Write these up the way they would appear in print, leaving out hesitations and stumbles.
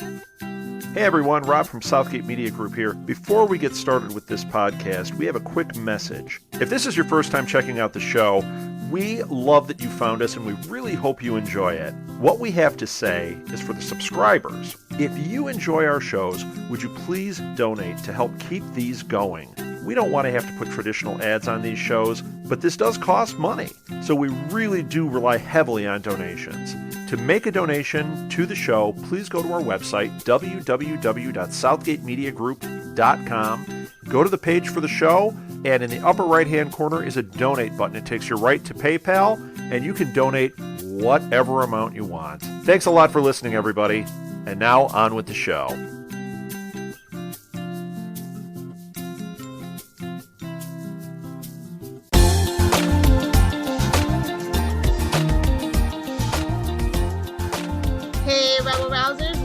Hey everyone, Rob from Southgate Media Group here. Before we get started with this podcast, we have a quick message. If this is your first time checking out the show, we love that you found us and we really hope you enjoy it. What we have to say is for the subscribers, if you enjoy our shows, would you please donate to help keep these going? We don't want to have to put traditional ads on these shows, but this does cost money, so we really do rely heavily on donations. To make a donation to the show, please go to our website, www.southgatemediagroup.com. Go to the page for the show, and in the upper right-hand corner is a donate button. It takes you right to PayPal, and you can donate whatever amount you want. Thanks a lot for listening, everybody. And now, on with the show.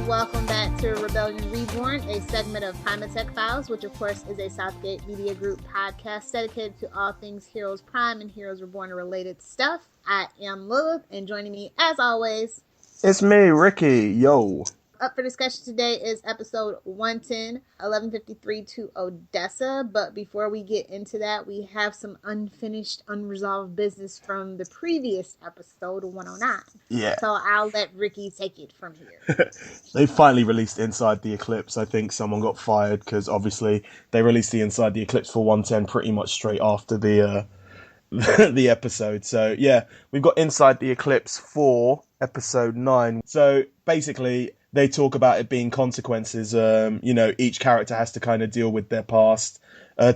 Welcome back to Rebellion Reborn, a segment of Primatech Files, which of course is a Southgate Media Group podcast dedicated to all things Heroes Prime and Heroes Reborn related stuff. I am Lilith, and joining me as always, it's me, Ricky. Yo. Up for discussion today is episode 110, 1153 to Odessa. But before we get into that, we have some unfinished, unresolved business from the previous episode, 109. Yeah. So I'll let Ricky take it from here. They finally released Inside the Eclipse. I think someone got fired because obviously they released the Inside the Eclipse for 110 pretty much straight after the the episode. So yeah, we've got Inside the Eclipse for episode 9. So basically, they talk about it being consequences. Each character has to kind of deal with their past.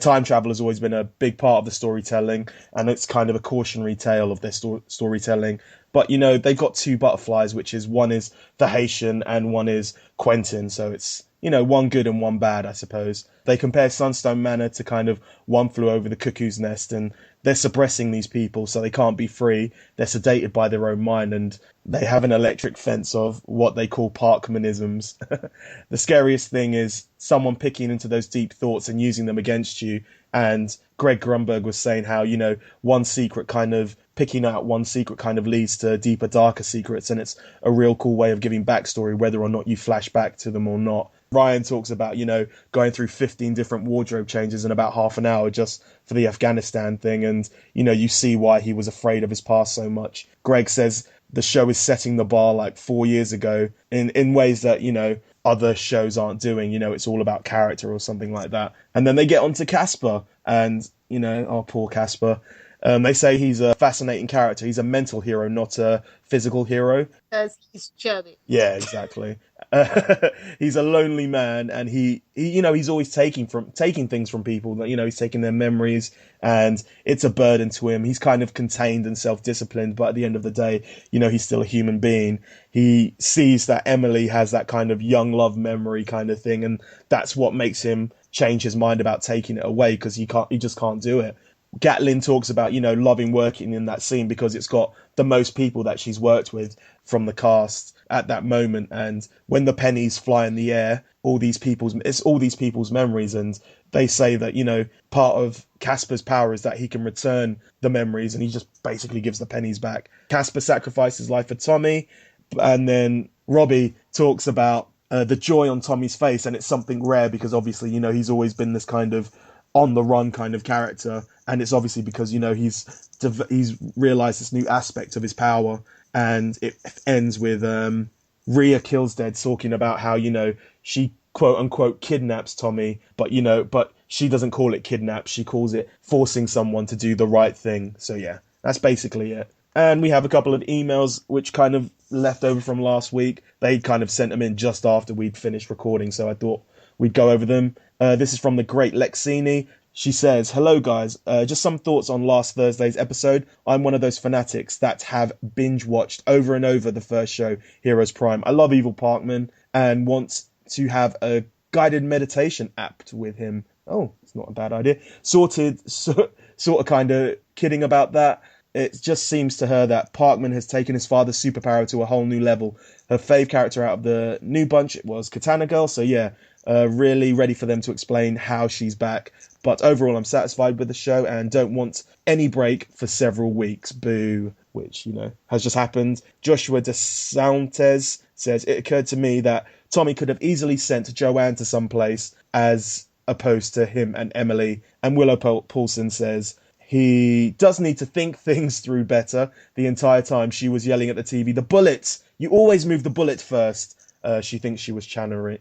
Time travel has always been a big part of the storytelling, and it's kind of a cautionary tale of their storytelling. But, they've got two butterflies, which is one is the Haitian and one is Quentin. So it's, one good and one bad, I suppose. They compare Sunstone Manor to kind of One Flew Over the Cuckoo's Nest, and they're suppressing these people so they can't be free. They're sedated by their own mind, and they have an electric fence of what they call Parkmanisms. The scariest thing is someone picking into those deep thoughts and using them against you. And Greg Grunberg was saying how, picking out one secret kind of leads to deeper, darker secrets. And it's a real cool way of giving backstory, whether or not you flash back to them or not. Ryan talks about, going through 15 different wardrobe changes in about half an hour just for the Afghanistan thing. And, you see why he was afraid of his past so much. Greg says the show is setting the bar like 4 years ago in ways that, other shows aren't doing. It's all about character or something like that. And then they get onto Casper and, our poor Casper. They say he's a fascinating character. He's a mental hero, not a physical hero. Because he's chubby. Yeah, exactly. He's a lonely man, and he's always taking things from people. He's taking their memories, and it's a burden to him. He's kind of contained and self-disciplined, but at the end of the day, he's still a human being. He sees that Emily has that kind of young love memory kind of thing, and that's what makes him change his mind about taking it away, because he just can't do it. Gatlin talks about, loving working in that scene because it's got the most people that she's worked with from the cast at that moment. And when the pennies fly in the air, it's all these people's memories. And they say that, part of Casper's power is that he can return the memories, and he just basically gives the pennies back. Casper sacrificed his life for Tommy. And then Robbie talks about the joy on Tommy's face. And it's something rare because obviously, he's always been this kind of on the run kind of character, and it's obviously because he's realized this new aspect of his power. And it ends with Rhea Killsdead talking about how she quote unquote kidnaps Tommy, but she doesn't call it kidnap, she calls it forcing someone to do the right thing. So yeah, that's basically it. And we have a couple of emails which kind of left over from last week. They kind of sent them in just after we'd finished recording, so I thought we'd go over them. This is from the great Lexini. She says, "Hello guys, just some thoughts on last Thursday's episode. I'm one of those fanatics that have binge watched over and over the first show, Heroes Prime. I love Evil Parkman and want to have a guided meditation app with him." Oh, it's not a bad idea. Sort of kind of kidding about that. It just seems to her that Parkman has taken his father's superpower to a whole new level. Her fave character out of the new bunch was Katana Girl, so yeah, really ready for them to explain how she's back. But overall, I'm satisfied with the show and don't want any break for several weeks. Boo. Which, has just happened. Joshua De Santes says, "It occurred to me that Tommy could have easily sent Joanne to someplace as opposed to him and Emily. And Willow Paulson says he does need to think things through better. The entire time she was yelling at the TV, the bullets! You always move the bullet first. She thinks she was channeling.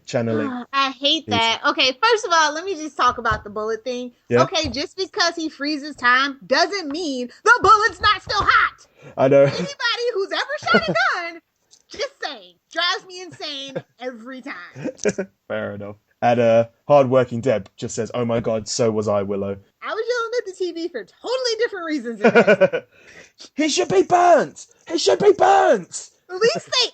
I hate that. Okay, first of all, let me just talk about the bullet thing. Yeah. Okay, just because he freezes time doesn't mean the bullet's not still hot. I know. Anybody who's ever shot a gun, just saying, drives me insane every time. Fair enough. And hardworking Deb just says, "Oh my God, so was I, Willow." I was yelling at the TV for totally different reasons than this. He should be burnt. He should be burnt. At least say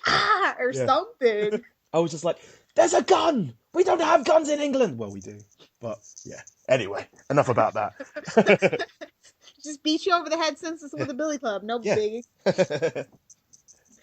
or something. I was just like, "There's a gun. We don't have guns in England." Well, we do, but yeah. Anyway, enough about that. Just beat you over the head senseless with a billy club. No biggie.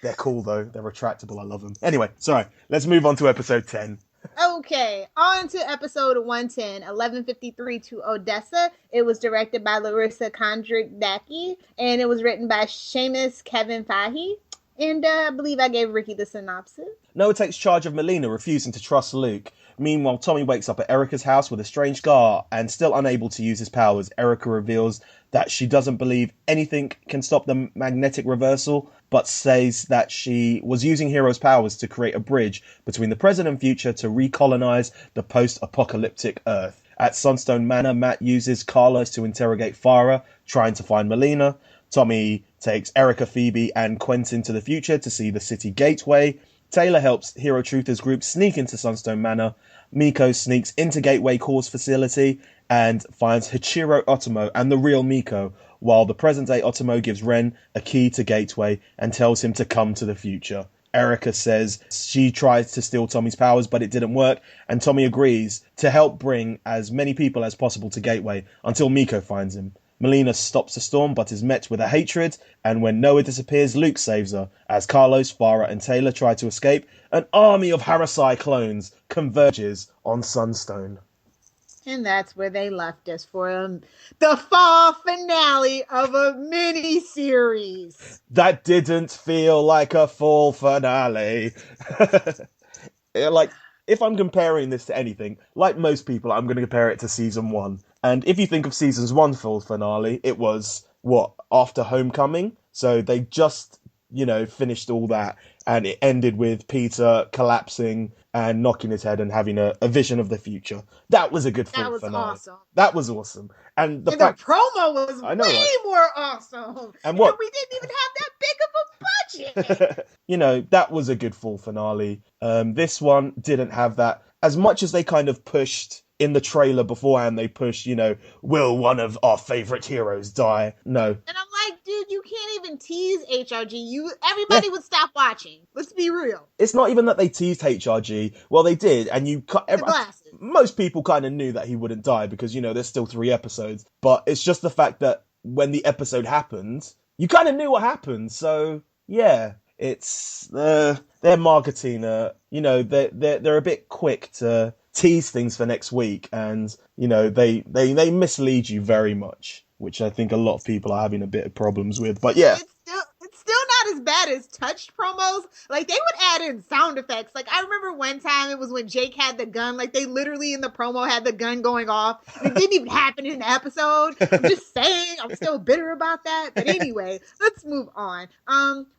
They're cool though. They're retractable. I love them. Anyway, sorry. Let's move on to episode 10. Okay, on to episode 110, 1153 to Odessa. It was directed by Larissa Kondrick-Dacke, and it was written by Seamus Kevin Fahey. And I believe I gave Ricky the synopsis. Noah takes charge of Melina, refusing to trust Luke. Meanwhile, Tommy wakes up at Erica's house with a strange scar, and still unable to use his powers, Erica reveals that she doesn't believe anything can stop the magnetic reversal, but says that she was using Hero's powers to create a bridge between the present and future to recolonize the post-apocalyptic Earth. At Sunstone Manor, Matt uses Carlos to interrogate Farah, trying to find Melina. Tommy takes Erica, Phoebe, and Quentin to the future to see the city gateway. Taylor helps Hero Truthers group sneak into Sunstone Manor. Miko sneaks into Gateway Core's facility and finds Hachiro Otomo and the real Miko, while the present-day Otomo gives Ren a key to Gateway and tells him to come to the future. Erica says she tried to steal Tommy's powers, but it didn't work, and Tommy agrees to help bring as many people as possible to Gateway until Miko finds him. Melina stops the storm, but is met with a hatred, and when Noah disappears, Luke saves her. As Carlos, Farah, and Taylor try to escape, an army of Harasai clones converges on Sunstone. And that's where they left us for the fall finale of a mini-series. That didn't feel like a fall finale. Like, if I'm comparing this to anything, like most people, I'm going to compare it to season 1. And if you think of season's 1 full finale, it was, after Homecoming? So they just, finished all that, and it ended with Peter collapsing and knocking his head and having a vision of the future. That was a good full finale. Awesome. That was awesome. And the promo was way more awesome. And what? We didn't even have that big of a budget. That was a good full finale. This one didn't have that. As much as they kind of pushed in the trailer beforehand, they pushed, will one of our favorite heroes die? No. And I'm like, dude, you can't even tease HRG. Everybody would stop watching. Let's be real. It's not even that they teased HRG. Well, they did, and most people kind of knew that he wouldn't die because, there's still 3 episodes. But it's just the fact that when the episode happened, you kind of knew what happened. So, yeah, it's their marketing. They're a bit quick to tease things for next week, and they mislead you very much, which I think a lot of people are having a bit of problems with. But yeah, it's still not as bad as touched promos. Like, they would add in sound effects. Like, I remember one time it was when Jake had the gun. Like, they literally in the promo had the gun going off. It didn't even happen in the episode. I'm just saying, I'm still bitter about that. But anyway, let's move on.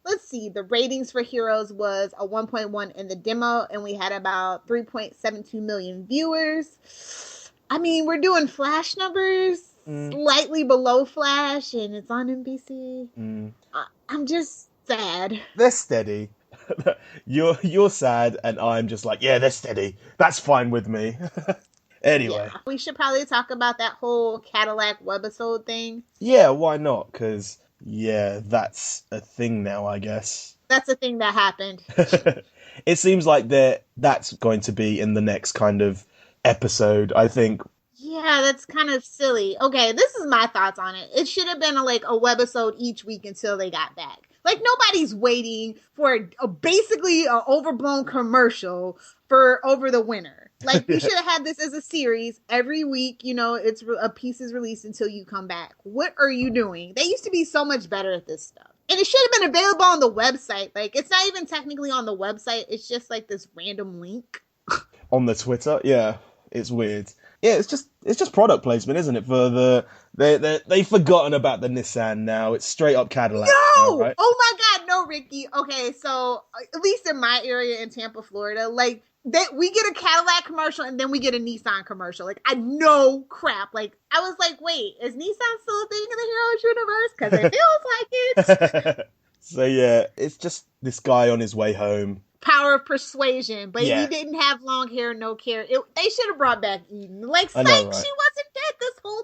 Let's see. The ratings for Heroes was a 1.1 in the demo, and we had about 3.72 million viewers. I mean, we're doing Flash numbers. Slightly below Flash, and it's on NBC. I'm just sad. They're steady. You're sad, and I'm just like, yeah, they're steady. That's fine with me. Anyway. Yeah. We should probably talk about that whole Cadillac webisode thing. Yeah, why not? Because, yeah, that's a thing now, I guess. That's a thing that happened. It seems like that's going to be in the next kind of episode, I think. Yeah, that's kind of silly. Okay, this is my thoughts on it. It should have been a webisode each week until they got back. Like, nobody's waiting for basically an overblown commercial for over the winter. Like, you should have had this as a series every week. It's a piece is released until you come back. What are you doing? They used to be so much better at this stuff. And it should have been available on the website. Like, it's not even technically on the website. It's just like this random link. On the Twitter. Yeah, it's weird. Yeah, it's just product placement, isn't it? For they've forgotten about the Nissan now. It's straight up Cadillac. No! Now, right? Oh my God, no, Ricky. Okay, so at least in my area in Tampa, Florida, like we get a Cadillac commercial and then we get a Nissan commercial. Like, I know crap. Like, I was like, wait, is Nissan still a thing in the Heroes universe? Because it feels like it. So yeah, it's just this guy on his way home. Power of persuasion, but Yeah. he didn't have long hair, no care. They should have brought back Eden. Like, I psych, know, right? she wasn't dead this whole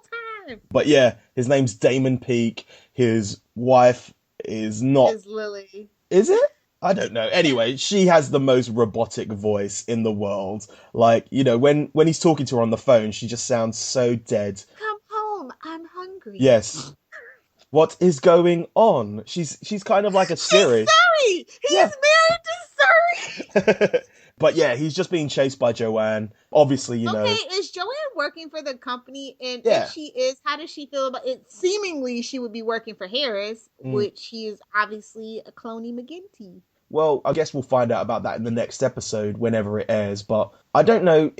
time. But yeah, his name's Damon Peake. His wife is not. Is Lily. Is it? I don't know. Anyway, she has the most robotic voice in the world. Like, you know, when he's talking to her on the phone, she just sounds so dead. Come home, I'm hungry. Yes. What is going on? She's kind of like a Siri. He's married to Suri. But yeah, he's just being chased by Joanne. Obviously, you know. Okay, is Joanne working for the company? And Yeah. if she is, how does she feel about it? Seemingly, she would be working for Harris, which he is obviously a cloney McGinty. Well, I guess we'll find out about that in the next episode, whenever it airs. But I don't know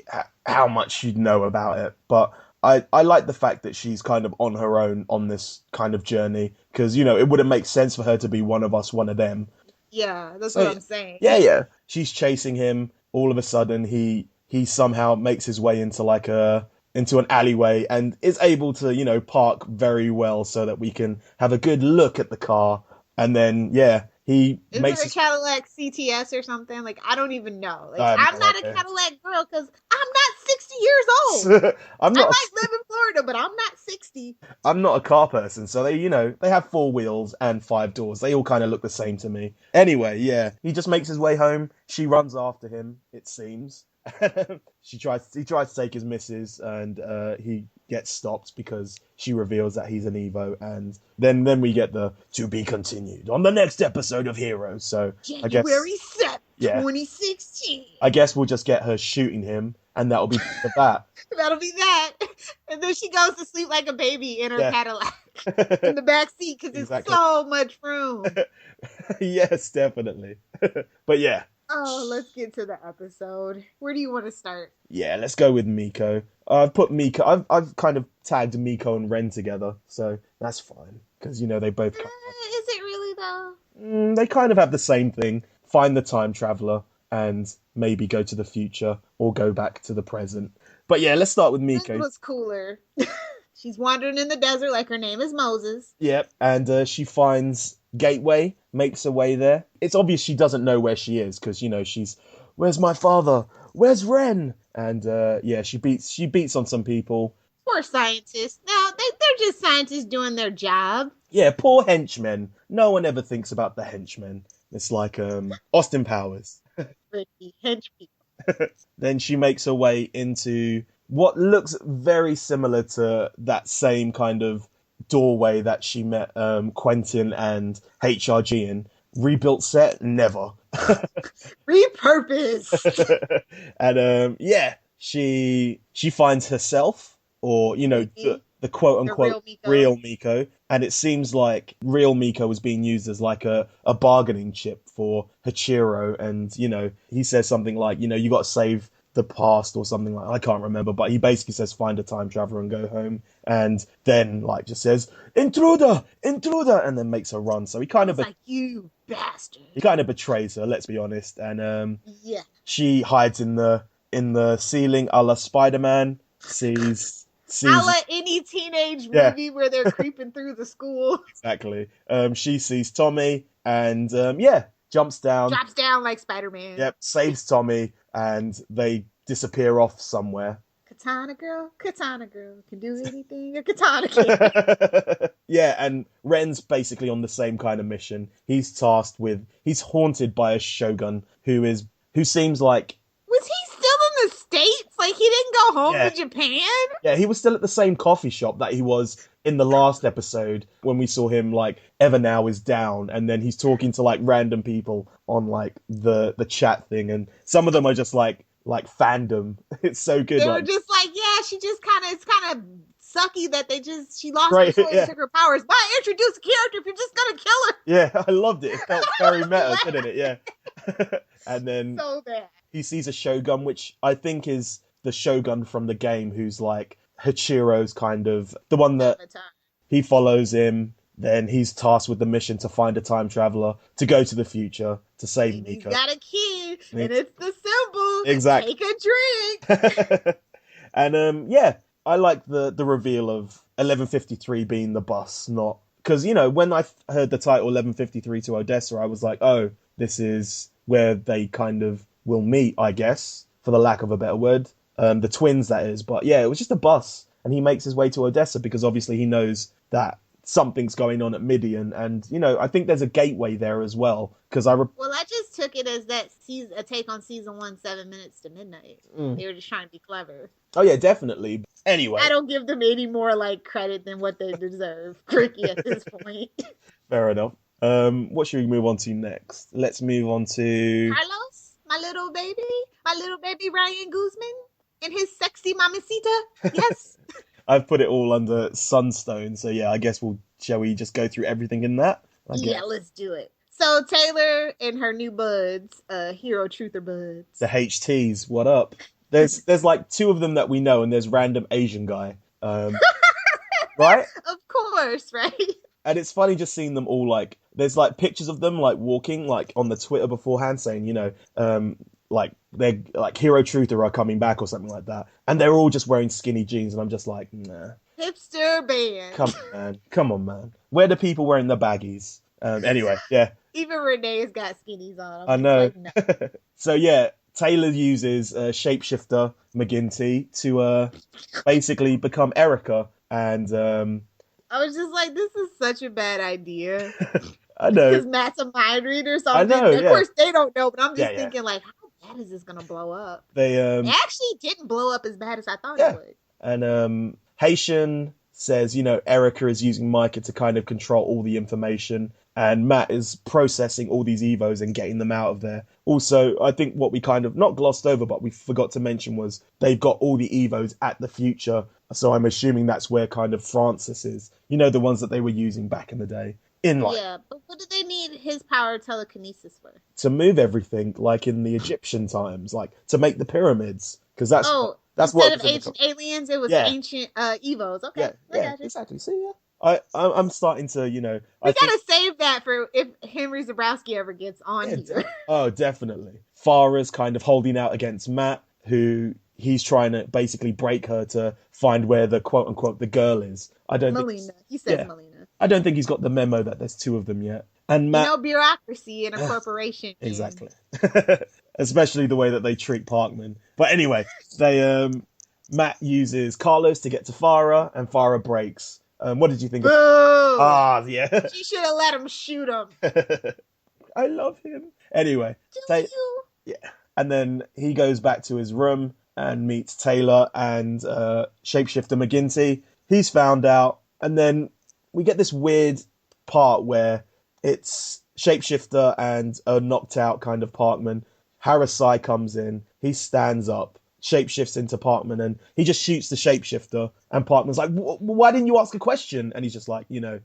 how much you'd know about it. But I like the fact that she's kind of on her own on this kind of journey. Because, you know, it wouldn't make sense for her to be one of us, one of them. Yeah, that's what I'm saying. Yeah. She's chasing him. All of a sudden, he somehow makes his way into into an alleyway and is able to, you know, park very well so that we can have a good look at the car. And then, yeah, he Is makes it a Cadillac CTS or something? Like, I don't even know. Like, I have I'm no not idea. a Cadillac girl because I'm not 60 years old. I'm I not. might live in Florida, but I'm not 60. I'm not a car person, so they, you know, they have 4 wheels and 5 doors. They all kind of look the same to me. Anyway, yeah, he just makes his way home. She runs after him, it seems. He tries to take his missus, and he gets stopped because she reveals that he's an Evo, and then we get the to be continued on the next episode of Heroes. So January 7th, Yeah. 2016. I guess we'll just get her shooting him, and that'll be the that. That'll be that. And then she goes to sleep like a baby in her Yeah. Cadillac in the back seat because Exactly. it's so much room. Yes, definitely. But yeah. Oh, let's get to the episode. Where do you want to start? Yeah, let's go with Miko. I've put Miko. I've kind of tagged Miko and Ren together, so that's fine because you know they both. Is it really though? They kind of have the same thing: find the time traveler and maybe go to the future or go back to the present. But yeah, let's start with Miko. This was cooler. She's wandering in the desert like her name is Moses. Yep, and she finds Gateway, makes her way there. It's obvious she doesn't know where she is because, you know, she's, where's my father? Where's Ren? And yeah, she beats on some people. Poor scientists. Now, they're just scientists doing their job. Yeah, poor henchmen. No one ever thinks about the henchmen. It's like Austin Powers. Ricky, hench people. Then she makes her way into what looks very similar to that same kind of doorway that she met Quentin and HRG in. Rebuilt set? Never. Repurposed. And yeah, she finds herself, or, you know, the quote-unquote real Miko. And it seems like real Miko was being used as like a bargaining chip for Hachiro. And, you know, he says something like, you know, you got to save the past or something like that. I can't remember, but he basically says find a time traveler and go home. And then like just says intruder, and then makes her run. So he kind of like, you bastard. He kind of betrays her, let's be honest. And yeah, she hides in the ceiling a la Spider-Man. Sees a la any teenage movie where they're creeping through the school. Exactly. She sees Tommy and yeah, drops down like Spider-Man. Yep, saves Tommy, and they disappear off somewhere. Katana girl can do anything a katana can. Yeah, and Ren's basically on the same kind of mission. He's haunted by a shogun who seems like, was he still in the States? Like he didn't go home to Japan? Yeah, he was still at the same coffee shop that he was in the last episode when we saw him, like, Evernow is down, and then he's talking to, like, random people on, like, the chat thing, and some of them are just, like fandom. It's so good. They were just like, yeah, she just it's kind of sucky that she lost Right, control yeah. and took her powers. Why introduce a character if you're just gonna kill her? Yeah, I loved it. It felt very meta, didn't it? Yeah. And then So bad. he sees a Shogun, which I think is the Shogun from the game, who's like Hachiro's kind of the one that Avatar. he follows him. Then he's tasked with the mission to find a time traveler to go to the future to save And he's Mika. got a key, and it's the symbol. Exactly. Take a drink. And yeah, I like the reveal of 1153 being the bus, not because when I heard the title 1153 to Odessa, I was like, oh, this is where they kind of will meet, I guess, for the lack of a better word. The twins, that is. But yeah, it was just a bus, and he makes his way to Odessa because obviously he knows that something's going on at Midian, and I think there's a gateway there as well. Because Well, I just took it as that a take on season 1, 7 minutes to midnight. They were just trying to be clever. Oh yeah, definitely. Anyway, I don't give them any more credit than what they deserve. Cricky at this point. fair enough. What should we move on to next? Let's move on to Carlos, my little baby Ryan Guzman, and his sexy mamacita. Yes. I've put it all under Sunstone, so yeah, I guess shall we just go through everything in that? Yeah, let's do it. So Taylor and her new buds, hero truther buds. The HTs, what up? There's like 2 of them that we know, and there's random Asian guy, right? Of course, right? And it's funny just seeing them all there's pictures of them walking on the Twitter beforehand saying they're hero truther are coming back or something like that, and they're all just wearing skinny jeans, and I'm just like, nah. Hipster band. Come on, man. Where the people wearing the baggies? Anyway, yeah. Even Renee's got skinnies on. I know. No. So yeah, Taylor uses shapeshifter McGinty to basically become Erica, and I was just like, this is such a bad idea. I know. Because Matt's a mind reader or something. I know, Of course, they don't know, but I'm just Yeah. thinking, how bad is this going to blow up? They It actually didn't blow up as bad as I thought it would. And Haitian says, Erica is using Micah to kind of control all the information, and Matt is processing all these Evos and getting them out of there. Also, I think what we kind of not glossed over, but we forgot to mention was they've got all the Evos at the future. So I'm assuming that's where kind of Francis is. The ones that they were using back in the day. Yeah, but what do they need his power of telekinesis for? To move everything, like in the Egyptian times, to make the pyramids. Because that's instead what of ancient aliens, it was Yeah. ancient Evos. Okay, yeah, exactly. See, yeah. I'm starting to, we gotta save that for if Henry Zabrowski ever gets on here. Oh, definitely. Farah's kind of holding out against Matt, who he's trying to basically break her to find where the quote unquote the girl is. Melina. He said yeah. Melina. I don't think he's got the memo that there's 2 of them yet. And Matt, bureaucracy in a corporation. exactly. Especially the way that they treat Parkman. But anyway, Matt uses Carlos to get to Farah, and Farah breaks. What did you think? Boo! Yeah. She should have let him shoot him. I love him. Anyway, Do you? yeah. And then he goes back to his room and meets Taylor and Shapeshifter McGinty. He's found out, and then we get this weird part where it's Shapeshifter and a knocked out kind of Parkman. Harasai comes in, he stands up, shapeshifts into Parkman, and he just shoots the Shapeshifter, and Parkman's like, why didn't you ask a question? And he's just like, 50-50.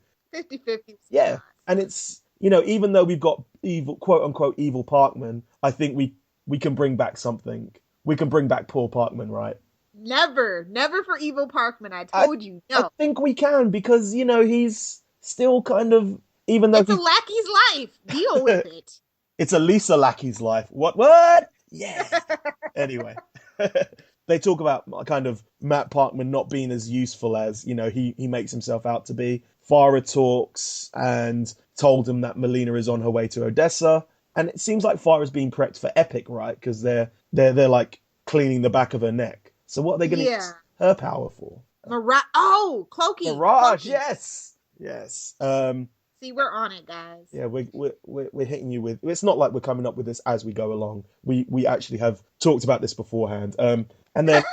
yeah. And it's, even though we've got evil, quote unquote, evil Parkman, I think we can bring back something. We can bring back poor Parkman, right? Never for evil Parkman. I told you, no. I think we can, because, he's still kind of, even though it's a lackey's life. Deal with it. It's a Lisa Lackey's life. What? Yeah. Anyway, they talk about kind of Matt Parkman not being as useful as, he makes himself out to be. Farah talks and told him that Melina is on her way to Odessa. And it seems like Farah's being prepped for Epic, right? Because they're like cleaning the back of her neck. So what are they going to use her power for? Mirage. Oh, Cloaky. Mirage. Cloaky. Yes. See, we're on it, guys. Yeah, we're hitting you with. It's not like we're coming up with this as we go along. We actually have talked about this beforehand. And then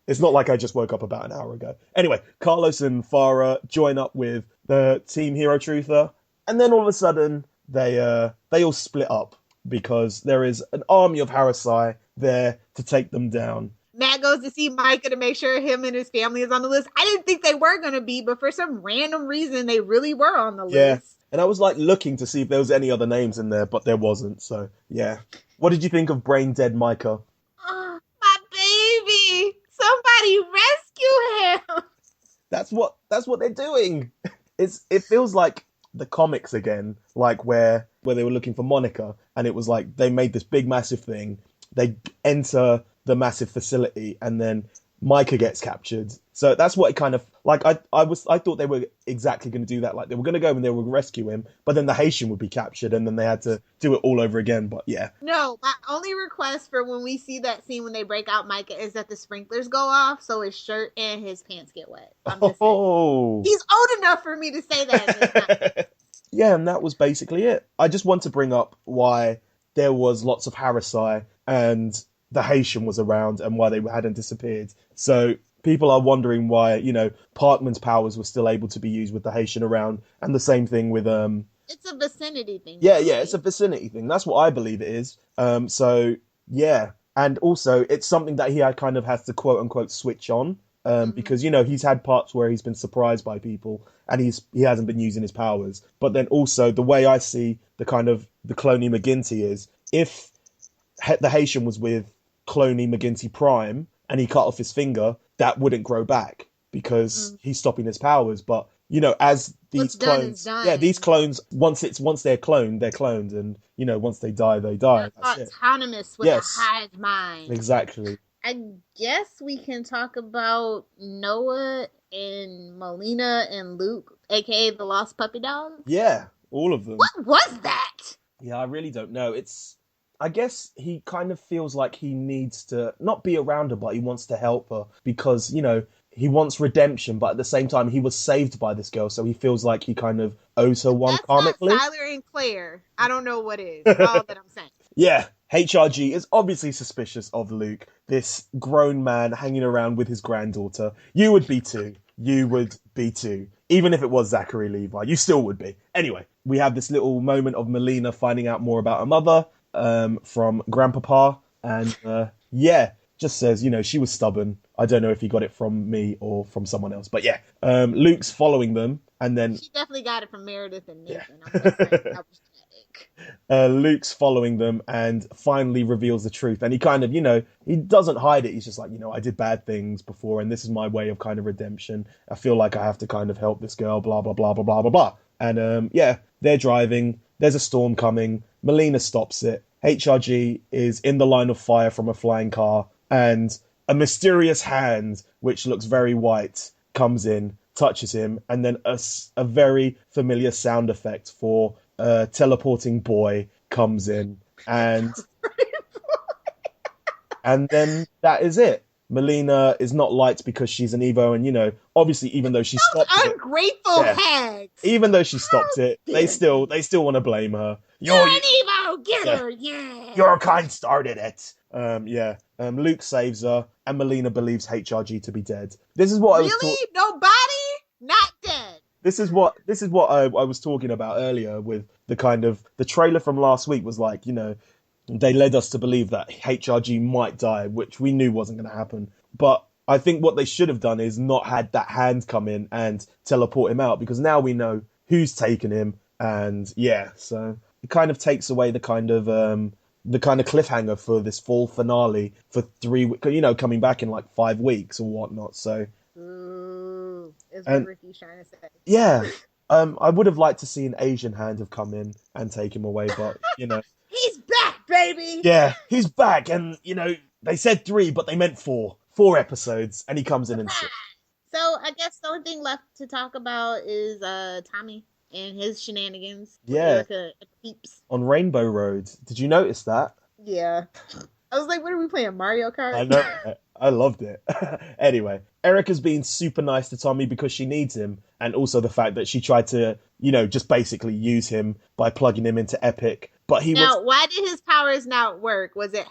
it's not like I just woke up about an hour ago. Anyway, Carlos and Farah join up with the Team Hero Truther, and then all of a sudden they all split up because there is an army of Harasai there to take them down. Matt goes to see Micah to make sure him and his family is on the list. I didn't think they were going to be, but for some random reason, they really were on the list. And I was like looking to see if there was any other names in there, but there wasn't. So yeah. What did you think of Brain Dead Micah? Oh, my baby! Somebody rescue him! That's what they're doing. It feels like the comics again, like where they were looking for Monica, and it was like they made this big massive thing. They enter the massive facility, and then Micah gets captured. So that's what it kind of like. I thought they were exactly going to do that. Like they were going to go and they would rescue him, but then the Haitian would be captured, and then they had to do it all over again. But yeah. No, my only request for when we see that scene when they break out Micah is that the sprinklers go off, so his shirt and his pants get wet. I'm just saying. He's old enough for me to say that. Yeah, and that was basically it. I just want to bring up why there was lots of Harrisai and the Haitian was around and why they hadn't disappeared. So people are wondering why, Parkman's powers were still able to be used with the Haitian around, and the same thing with It's a vicinity thing. Yeah, it's a vicinity thing. That's what I believe it is. So yeah, and also it's something that he kind of has to quote unquote switch on. Because he's had parts where he's been surprised by people and he hasn't been using his powers. But then also the way I see the Cloney McGinty is if the Haitian was with Cloney McGinty Prime and he cut off his finger, that wouldn't grow back because he's stopping his powers. But as these clones, these clones once they're cloned, they're cloned, and once they die, they die. They're autonomous with a hive mind. Exactly. I guess we can talk about Noah and Melina and Luke, aka the Lost Puppy Dog. Yeah, all of them. What was that? Yeah, I really don't know. I guess he kind of feels like he needs to not be around her, but he wants to help her because, he wants redemption, but at the same time, he was saved by this girl, so he feels like he kind of owes her one karmically. That's not Tyler and Claire. I don't know what is. All that I'm saying. Yeah, HRG is obviously suspicious of Luke, this grown man hanging around with his granddaughter. You would be too. You would be too. Even if it was Zachary Levi, you still would be. Anyway, we have this little moment of Melina finding out more about her mother from Grandpapa. And just says, she was stubborn. I don't know if he got it from me or from someone else. But yeah, Luke's following them. And then she definitely got it from Meredith and Nathan. Yeah. I'm just saying, that was Luke's following them and finally reveals the truth. And he kind of, he doesn't hide it. He's just like, I did bad things before and this is my way of kind of redemption. I feel like I have to kind of help this girl, blah, blah, blah, blah, blah, blah, blah. And they're driving. There's a storm coming. Melina stops it. HRG is in the line of fire from a flying car. And a mysterious hand, which looks very white, comes in, touches him. And then a very familiar sound effect for teleporting boy comes in, and then that is it. Melina is not liked because she's an Evo, and obviously, even though she stopped ungrateful hags. Even though she stopped it, they still want to blame her. You're an Evo, get her, yeah. Your kind started it. Luke saves her, and Melina believes HRG to be dead. This is what I was nobody not dead. This is what I was talking about earlier with the trailer from last week was like, they led us to believe that HRG might die, which we knew wasn't going to happen. But I think what they should have done is not had that hand come in and teleport him out, because now we know who's taken him. And so it kind of takes away the kind of cliffhanger for this fall finale for 3 weeks, coming back in like 5 weeks or whatnot. So. Is what Ricky's trying to say. Yeah. I would have liked to see an Asian hand have come in and take him away, but, He's back, baby! Yeah, he's back, and, they said 3, but they meant 4. 4 episodes, and he comes in and shit. So, I guess the only thing left to talk about is Tommy and his shenanigans. Yeah. Erica Peeps. On Rainbow Road. Did you notice that? Yeah. I was like, what are we playing, Mario Kart? I know. I loved it. Anyway, Erica's being super nice to Tommy because she needs him. And also the fact that she tried to, just basically use him by plugging him into Epic. But why did his powers not work? Was it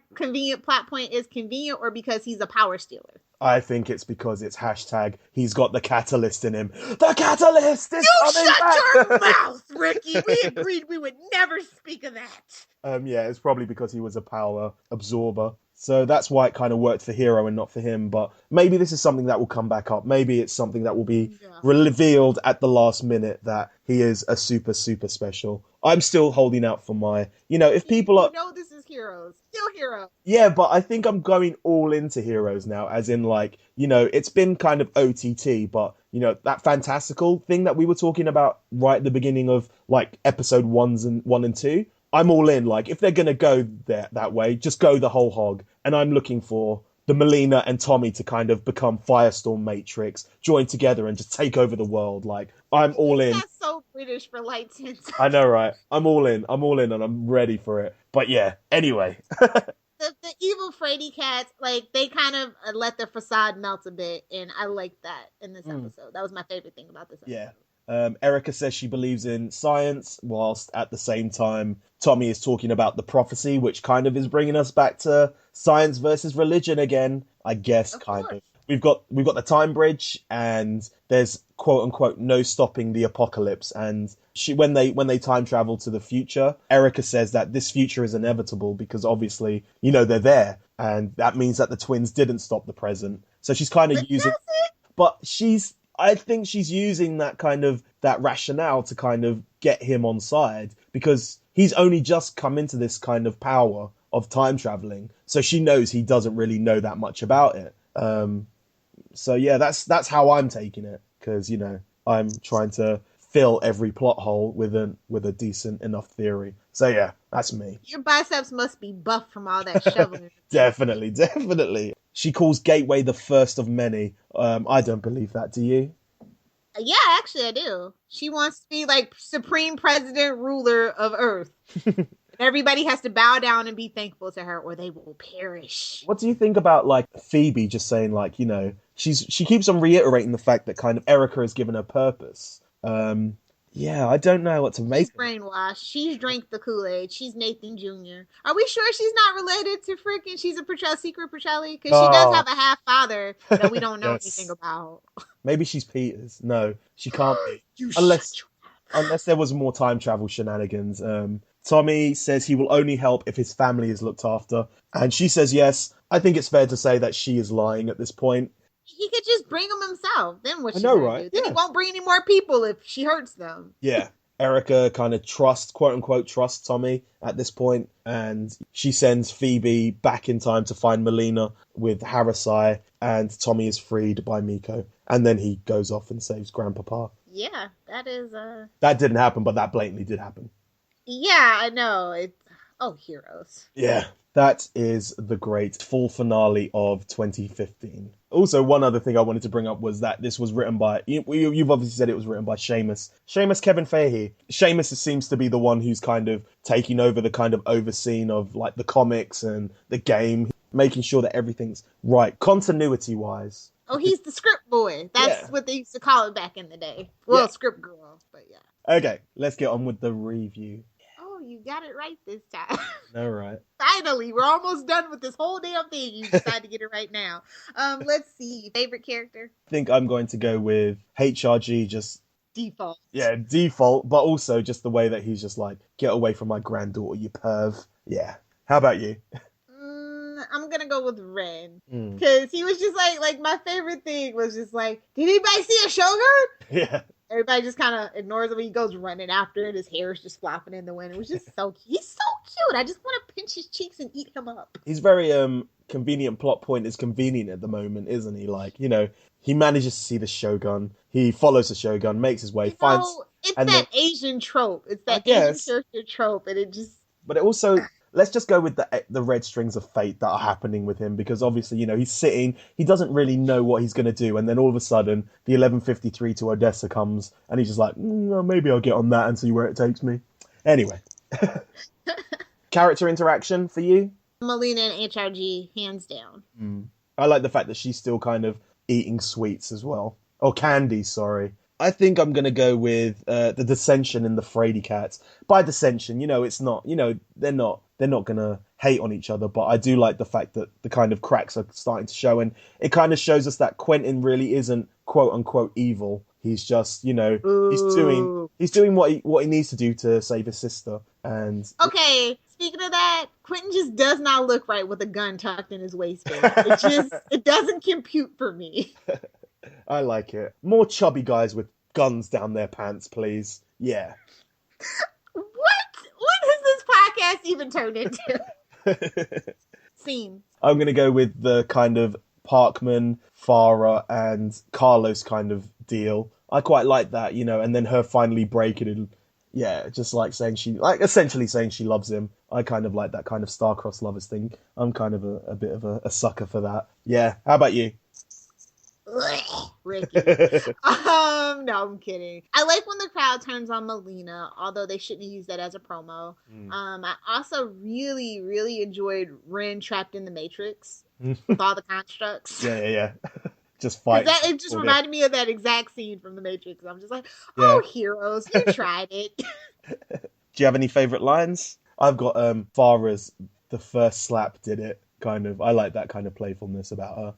# convenient plot point is convenient, or because he's a power stealer? I think it's because it's # he's got the catalyst in him. The catalyst is coming back! You shut your mouth, Ricky! We agreed we would never speak of that. It's probably because he was a power absorber. So that's why it kind of worked for Hero and not for him. But maybe this is something that will come back up. Maybe it's something that will be Yeah. revealed at the last minute that he is a super, super special. I'm still holding out for my, if people are, This is Heroes. Still Heroes. yeah, but I think I'm going all into Heroes now, as in like, it's been kind of OTT, but that fantastical thing that we were talking about right at the beginning of like episode 1 and 2. I'm all in. Like, if they're gonna go that way, just go the whole hog. And I'm looking for the Melina and Tommy to kind of become Firestorm Matrix, join together and just take over the world. Like, I'm all in. That's so British for light tints. I know, right? I'm all in, and I'm ready for it. But yeah, anyway. The evil Frady cats, like, they kind of let their facade melt a bit, and I liked that in this episode. That was my favorite thing about this episode. Yeah. Erica says she believes in science, whilst at the same time, Tommy is talking about the prophecy, which kind of is bringing us back to science versus religion again, I guess, kind of. We've got the time bridge, and there's quote unquote no stopping the apocalypse. And when they time travel to the future, Erica says that this future is inevitable because obviously, they're there, and that means that the twins didn't stop the present. So she's kind of using, but I think she's using that rationale to kind of get him on side because he's only just come into this kind of power of time traveling. So she knows he doesn't really know that much about it. So yeah, that's how I'm taking it because, I'm trying to fill every plot hole with a decent enough theory. So yeah, that's me. Your biceps must be buff from all that shoveling. Definitely. She calls Gateway the first of many. I don't believe that. Do you? Yeah, actually, I do. She wants to be like supreme president, ruler of Earth. Everybody has to bow down and be thankful to her, or they will perish. What do you think about like Phoebe just saying like, she keeps on reiterating the fact that kind of Erica has given her purpose. Yeah, I don't know what to make. She's brainwashed. She's drank the Kool-Aid. She's Nathan Jr. Are we sure she's not related to freaking? She's a secret Pacelli? Because she does have a half father that we don't know anything about. Maybe she's Peter's. No, she can't be. Unless there was more time travel shenanigans. Tommy says he will only help if his family is looked after. And she says yes. I think it's fair to say that she is lying at this point. He could just bring them himself. Then what? I know, right? Do? Then he won't bring any more people if she hurts them. Yeah. Erica kind of quote unquote trusts Tommy at this point, and she sends Phoebe back in time to find Melina with Harasai, and Tommy is freed by Miko. And then he goes off and saves Grandpapa. Yeah, that is That didn't happen, but that blatantly did happen. Yeah, I know. Heroes. Yeah. That is the great full finale of 2015. Also, one other thing I wanted to bring up was that this was written by... You've obviously said it was written by Seamus. Kevin Feige. Seamus seems to be the one who's kind of taking over the kind of overseeing of like the comics and the game, making sure that everything's right, continuity-wise. Oh, he's the script boy. That's what they used to call it back in the day. Well, script girl, but yeah. Okay, let's get on with the review. You got it right this time. All right. Finally, we're almost done with this whole damn thing. You decide to get it right now. Let's see. Favorite character? I think I'm going to go with HRG, just... Default. Yeah, default, but also just the way that he's just like, get away from my granddaughter, you perv. Yeah. How about you? I'm gonna go with Ren. Because he was just like, my favorite thing was just like, did anybody see a Shogun? Yeah. Everybody just kind of ignores him. He goes running after it. His hair is just flopping in the wind. It was just so cute. He's so cute. I just want to pinch his cheeks and eat him up. He's very convenient. Plot point is convenient at the moment, isn't he? Like, he manages to see the Shogun. He follows the Shogun, makes his way, finds... It's that Asian trope. It's that Asian character trope, and it just... But it also... Let's just go with the red strings of fate that are happening with him, because obviously, he's sitting, he doesn't really know what he's going to do, and then all of a sudden, the 11:53 to Odessa comes, and he's just like, well, maybe I'll get on that and see where it takes me. Anyway. Character interaction for you? Melina and HRG, hands down. I like the fact that she's still kind of eating sweets as well. Oh, candy, sorry. I think I'm going to go with the dissension in the Frady cats. By dissension, it's not, they're not going to hate on each other, but I do like the fact that the kind of cracks are starting to show, and it kind of shows us that Quentin really isn't quote unquote evil. He's just, he's doing what he needs to do to save his sister. And okay, speaking speaking of that, Quentin just does not look right with a gun tucked in his waistband. It doesn't compute for me. I like it. More chubby guys with guns down their pants, please. Yeah. What has this podcast even turned into? Scene. I'm going to go with the kind of Parkman, Farah, and Carlos kind of deal. I quite like that, and then her finally breaking it. Yeah, just like essentially saying she loves him. I kind of like that kind of star-crossed lovers thing. I'm kind of a bit of a sucker for that. Yeah, how about you? Ricky. No, I'm kidding. I like when the crowd turns on Melina, although they shouldn't have used that as a promo. I also really, really enjoyed Ren trapped in the Matrix with all the constructs. Yeah. Just fight. It just reminded me of that exact scene from the Matrix. I'm just like, oh, heroes, you tried it. Do you have any favorite lines? I've got Farah's "the first slap did it" kind of. I like that kind of playfulness about her.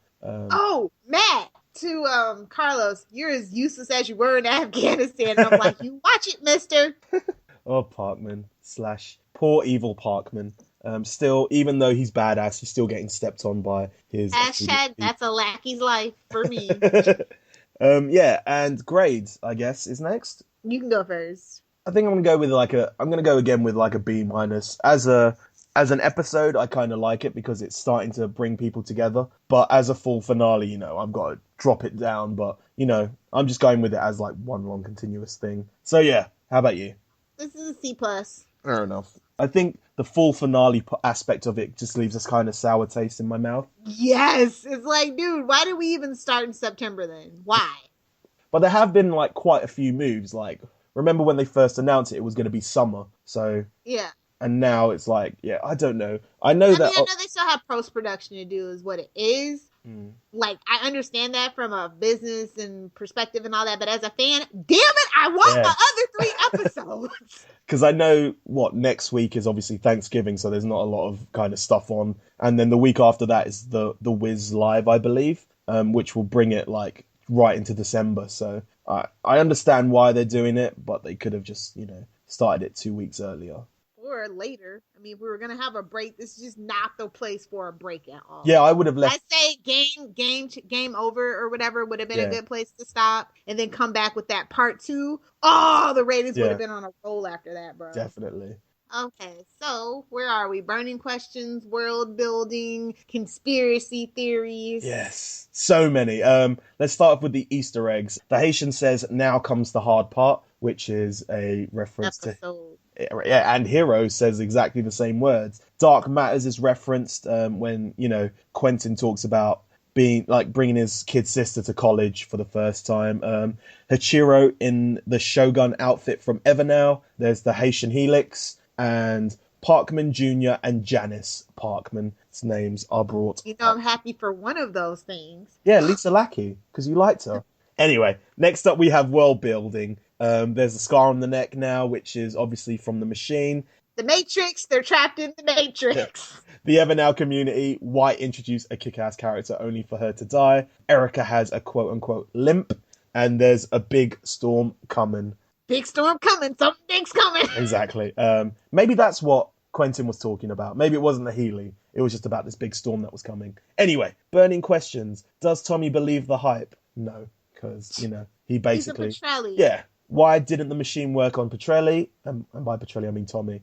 Oh, Matt. To Carlos, you're as useless as you were in Afghanistan. And I'm like, you watch it, mister. Oh, Parkman / poor evil Parkman. Still, even though he's badass, he's still getting stepped on by his... Hashtag that's a lackey's life for me. Yeah, and grades, I guess, is next. You can go first. I think I'm gonna go with I'm gonna go again with like a B-. As an episode, I kind of like it because it's starting to bring people together. But as a full finale, I've got to drop it down. But, I'm just going with it as like one long continuous thing. So yeah, how about you? This is a C+. Fair enough. I think the full finale aspect of it just leaves this kind of sour taste in my mouth. Yes! It's like, dude, why did we even start in September then? Why? But there have been like quite a few moves. Like, remember when they first announced it was going to be summer. So... Yeah. And now it's like, yeah, I don't know. I know they still have post-production to do is what it is. Like, I understand that from a business and perspective and all that, but as a fan, damn it, I want the other 3 episodes. Because I know, next week is obviously Thanksgiving, so there's not a lot of kind of stuff on. And then the week after that is the Wiz Live, I believe, which will bring it, like, right into December. So I understand why they're doing it, but they could have just, started it 2 weeks earlier. Or later. I mean, if we were going to have a break, this is just not the place for a break at all. Yeah, I would have left. I say game over or whatever would have been a good place to stop and then come back with that part 2. Oh, the ratings would have been on a roll after that, bro. Definitely. Okay, so where are we? Burning questions, world building, conspiracy theories. Yes, so many. Let's start off with the Easter eggs. The Haitian says, "Now comes the hard part," which is a reference to... Yeah, and Hero says exactly the same words. Dark Matters is referenced when, Quentin talks about bringing his kid sister to college for the first time. Hachiro in the Shogun outfit from Evernow. There's the Haitian Helix, and Parkman Jr. and Janice Parkman's names are brought up. I'm happy for one of those things. Yeah, Lisa Lackey, because you liked her. Anyway, next up we have world building. There's a scar on the neck now, which is obviously from the machine. The Matrix, they're trapped in the Matrix. The Evernow community, White introduced a kick-ass character only for her to die. Erica has a quote-unquote limp, and there's a big storm coming. Big storm coming, something big's coming. Exactly. Maybe that's what Quentin was talking about. Maybe it wasn't the Healy. It was just about this big storm that was coming. Anyway, burning questions. Does Tommy believe the hype? No, because, he basically... He's a Petrelli. Yeah. Why didn't the machine work on Petrelli? And by Petrelli, I mean Tommy.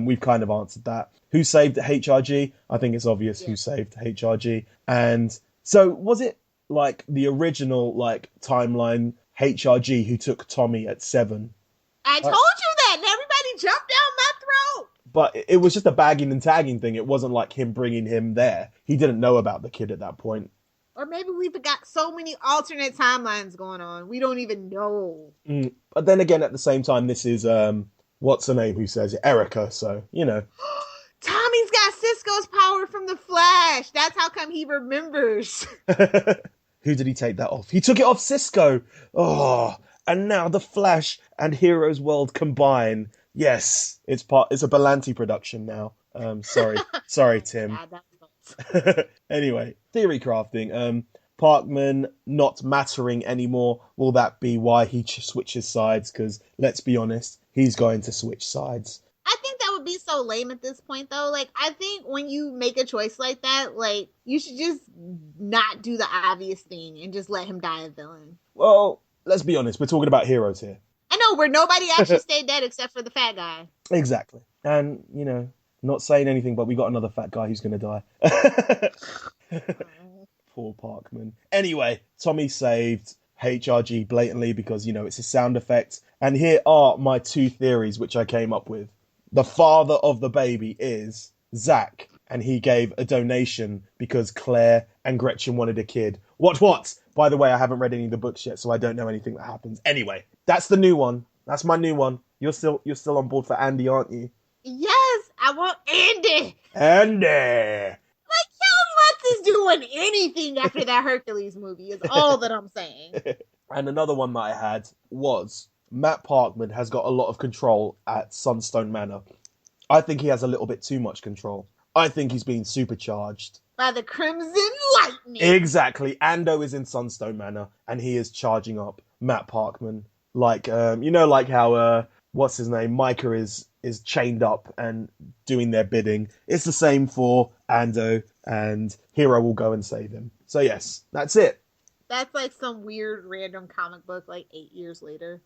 We've kind of answered that. Who saved HRG? I think it's obvious who saved HRG. And so was it like the original timeline HRG who took Tommy at 7? I told you that, and everybody jumped down my throat. But it was just a bagging and tagging thing. It wasn't like him bringing him there. He didn't know about the kid at that point. Or maybe we've got so many alternate timelines going on. We don't even know. But then again, at the same time, this is, what's her name who says it? Erica, so, Tommy's got Cisco's power from the Flash. That's how come he remembers. Who did he take that off? He took it off Cisco. Oh, and now the Flash and Heroes World combine. Yes, it's a Berlanti production now. Sorry, Tim. Anyway, theory crafting. Parkman not mattering anymore. Will that be why he switches sides? Because let's be honest, he's going to switch sides. I think that would be so so lame at this point, though. Like, I think when you make a choice like that, like, you should just not do the obvious thing and just let him die a villain. Well, let's be honest. We're talking about heroes here. I know, where nobody actually stayed dead except for the fat guy. Exactly. And, not saying anything, but we got another fat guy who's going to die. Poor Parkman. Anyway, Tommy saved HRG blatantly because, it's a sound effect. And here are my two theories which I came up with. The father of the baby is Zach, and he gave a donation because Claire and Gretchen wanted a kid. What? By the way, I haven't read any of the books yet, so I don't know anything that happens. Anyway, that's the new one. That's my new one. You're still on board for Andy, aren't you? Yes, I want Andy. Andy! Like, Kelly Lutz is doing anything after that Hercules movie is all that I'm saying. And another one that I had was Matt Parkman has got a lot of control at Sunstone Manor. I think he has a little bit too much control. I think he's being supercharged. By the Crimson Lightning. Exactly. Ando is in Sunstone Manor, and he is charging up Matt Parkman. Like, like how, what's his name? Micah is chained up and doing their bidding. It's the same for Ando, and Hero will go and save him. So yes, that's it. That's like some weird random comic book like 8 years later.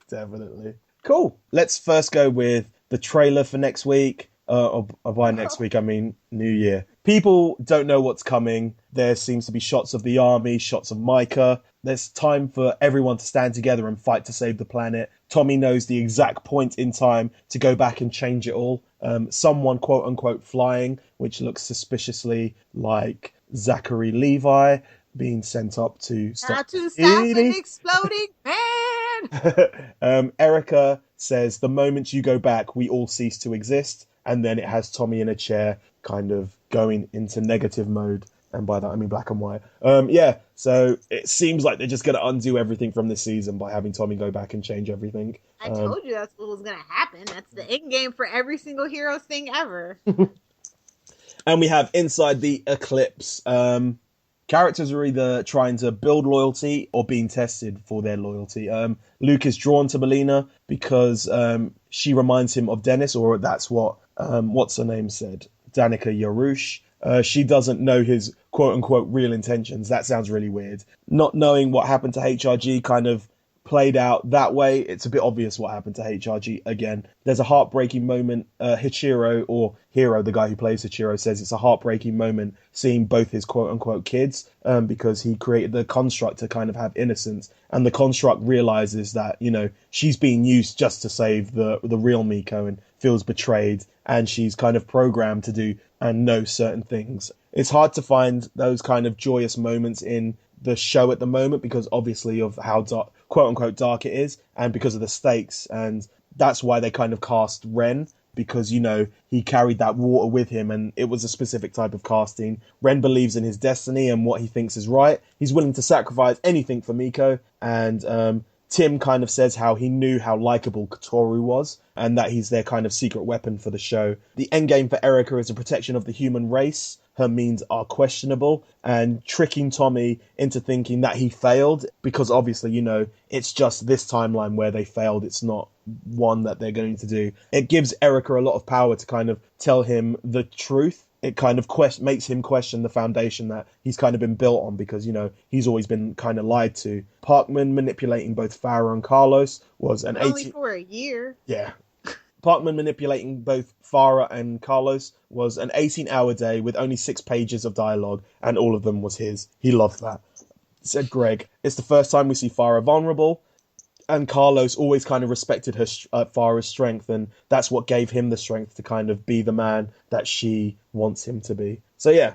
Definitely. Cool. Let's first go with the trailer for next week. Or by next week, I mean New Year. People don't know what's coming. There seems to be shots of the army, shots of Micah. There's time for everyone to stand together and fight to save the planet. Tommy knows the exact point in time to go back and change it all. Someone, quote unquote, flying, which looks suspiciously like Zachary Levi being sent up to stop, How to stop an exploding man. Erica says, the moment you go back, we all cease to exist. And then it has Tommy in a chair kind of going into negative mode. And by that, I mean black and white. So it seems like they're just going to undo everything from this season by having Tommy go back and change everything. I told you that's what was going to happen. That's the end game for every single Heroes thing ever. And we have inside the Eclipse. Characters are either trying to build loyalty or being tested for their loyalty. Luke is drawn to Melina because she reminds him of Dennis, or that's what what's her name said, Danica Yarush. She doesn't know his quote-unquote real intentions. That sounds really weird. Not knowing what happened to HRG kind of played out that way. It's a bit obvious what happened to HRG again. There's a heartbreaking moment. Hichiro, or Hero, the guy who plays Hichiro, says it's a heartbreaking moment seeing both his quote-unquote kids because he created the construct to kind of have innocence. And the construct realizes that, she's being used just to save the real Miko and feels betrayed. And she's kind of programmed to do and know certain things. It's hard to find those kind of joyous moments in the show at the moment because obviously of how dark, quote unquote dark it is, and because of the stakes. And that's why they kind of cast Ren, because he carried that water with him and it was a specific type of casting. Ren believes in his destiny and what he thinks is right. He's willing to sacrifice anything for Miko. And Tim kind of says how he knew how likable Katoru was and that he's their kind of secret weapon for the show. The endgame for Erica is a protection of the human race. Her means are questionable, and tricking Tommy into thinking that he failed because obviously, it's just this timeline where they failed. It's not one that they're going to do. It gives Erica a lot of power to kind of tell him the truth. It kind of makes him question the foundation that he's kind of been built on because, he's always been kind of lied to. Parkman manipulating both Farah and Carlos was an only for a year. Yeah. Parkman manipulating both Farah and Carlos was an 18-hour day with only 6 pages of dialogue, and all of them was his. He loved that. Said Greg, it's the first time we see Farah vulnerable, and Carlos always kind of respected her Farah's strength, and that's what gave him the strength to kind of be the man that she wants him to be. So yeah.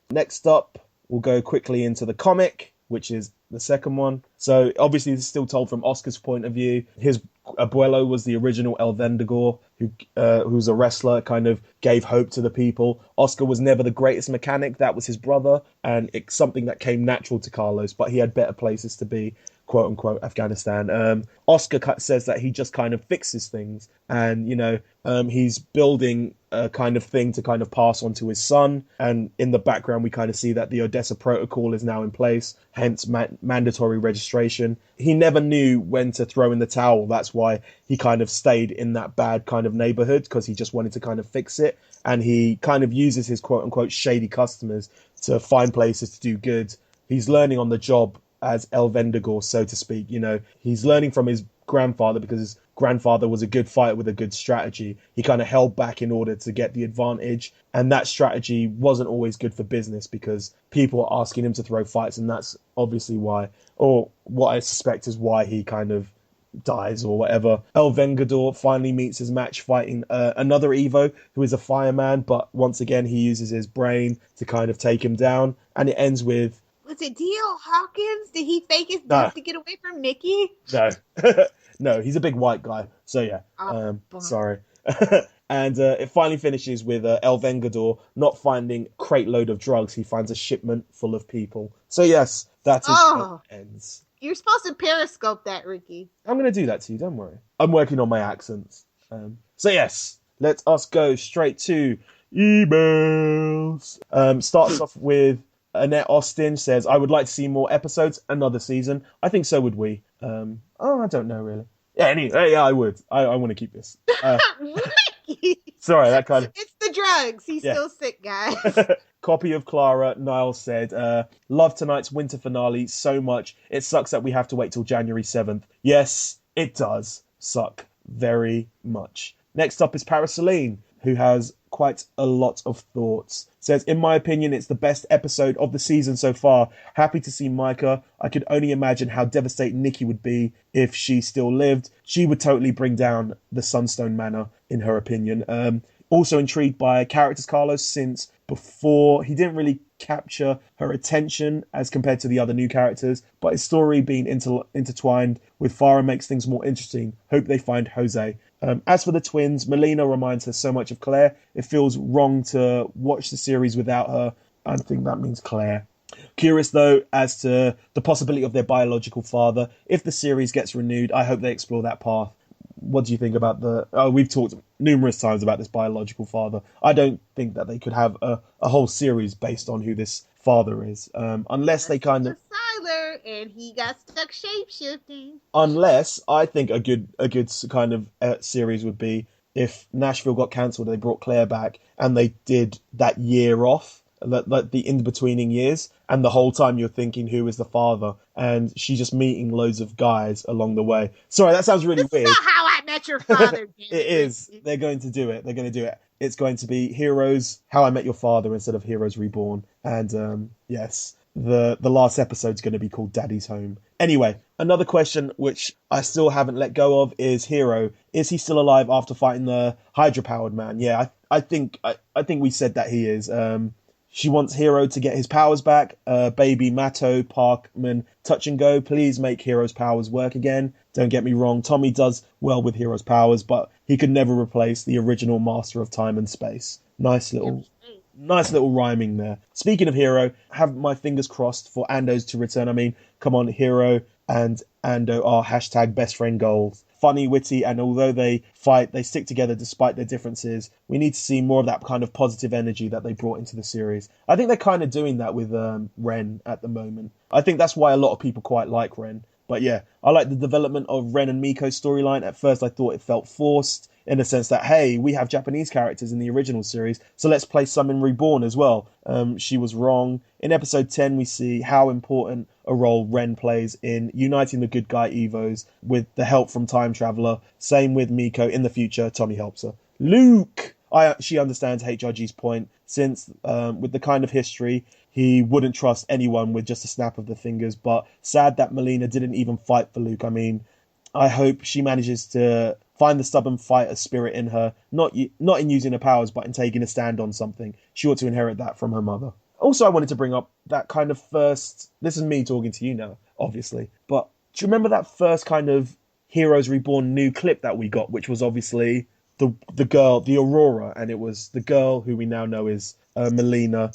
Next up, we'll go quickly into the comic, which is the second one. So obviously this is still told from Oscar's point of view. His abuelo was the original El Vendago, who's a wrestler, kind of gave hope to the people. Oscar was never the greatest mechanic. That was his brother, and it's something that came natural to Carlos, but he had better places to be, quote unquote, Afghanistan. Oscar says that he just kind of fixes things, and he's building a kind of thing to kind of pass on to his son. And in the background, we kind of see that the Odessa Protocol is now in place, hence mandatory registration. He never knew when to throw in the towel. That's why he kind of stayed in that bad kind of neighborhood, because he just wanted to kind of fix it. And he kind of uses his quote unquote shady customers to find places to do good. He's learning on the job as El Vendigor, so to speak. You know, he's learning from his grandfather, because his grandfather was a good fighter with a good strategy. He kind of held back in order to get the advantage, and that strategy wasn't always good for business because people are asking him to throw fights, and that's obviously why, or what I suspect is why he kind of dies or whatever. El Vengador finally meets his match fighting another Evo who is a fireman, but once again he uses his brain to kind of take him down, and it ends with, was it D.L. Hawkins? Did he fake his death to get away from Nikki? No. No, he's a big white guy. So yeah, sorry. And it finally finishes with El Vengador not finding a crate load of drugs. He finds a shipment full of people. So yes, that is how it ends. You're supposed to periscope that, Ricky. I'm going to do that to you, don't worry. I'm working on my accents. So yes, let us go straight to emails. Starts off with Annette Austin says, I would like to see more episodes, another season. I think so would we. I don't know, really. Yeah, anyway, yeah, I would. I want to keep this. Sorry, that kind of... It's the drugs. He's still sick, guys. Copy of Clara, Niall said, love tonight's winter finale so much. It sucks that we have to wait till January 7th. Yes, it does suck very much. Next up is Paraceline, who has quite a lot of thoughts. Says, in my opinion, it's the best episode of the season so far. Happy to see Micah. I could only imagine how devastated Nikki would be if she still lived. She would totally bring down the Sunstone Manor, in her opinion. Also intrigued by characters, Carlos, since before he didn't really capture her attention as compared to the other new characters, but his story being intertwined with Farah makes things more interesting. Hope they find Jose. As for the twins, Melina reminds her so much of Claire. It feels wrong to watch the series without her. I think that means Claire. Curious, though, as to the possibility of their biological father. If the series gets renewed, I hope they explore that path. What do you think about we've talked numerous times about this biological father. I don't think that they could have a whole series based on who this father is. Unless they kind of... Siler, and he got stuck shape-shifting. Unless, I think a good kind of series would be if Nashville got cancelled, they brought Claire back, and they did that year off, like the in-betweening years, and the whole time you're thinking, who is the father? And she's just meeting loads of guys along the way. Sorry, that sounds really weird. This is not How I Met Your Father. It is. They're going to do it. It's going to be Heroes, How I Met Your Father instead of Heroes Reborn. And yes, the last episode's going to be called Daddy's Home. Anyway, another question which I still haven't let go of is Hero. Is he still alive after fighting the Hydra-powered man? Yeah, I think we said that he is. She wants Hero to get his powers back. Baby Matto, Parkman, touch and go. Please make Hero's powers work again. Don't get me wrong, Tommy does well with Hero's powers, but he could never replace the original master of time and space. Nice little rhyming there. Speaking of Hero, have my fingers crossed for Ando's to return. I mean, come on, Hero and Ando are hashtag best friend goals. Funny, witty, and although they fight, they stick together despite their differences. We need to see more of that kind of positive energy that they brought into the series. I think they're kind of doing that with Ren at the moment. I think that's why a lot of people quite like Ren. But yeah, I like the development of Ren and Miko's storyline. At first I thought it felt forced, in the sense that, hey, we have Japanese characters in the original series, so let's place some in Reborn as well. She was wrong. In episode 10, we see how important a role Ren plays in uniting the good guy Evos with the help from Time Traveler. Same with Miko. In the future, Tommy helps her. Luke! She understands HRG's point, since with the kind of history, he wouldn't trust anyone with just a snap of the fingers, but sad that Melina didn't even fight for Luke. I mean, I hope she manages to find the stubborn fighter spirit in her, not in using her powers, but in taking a stand on something. She ought to inherit that from her mother. Also, I wanted to bring up that kind of first... This is me talking to you now, obviously. But do you remember that first kind of Heroes Reborn new clip that we got, which was obviously the girl, the Aurora, and it was the girl who we now know is Melina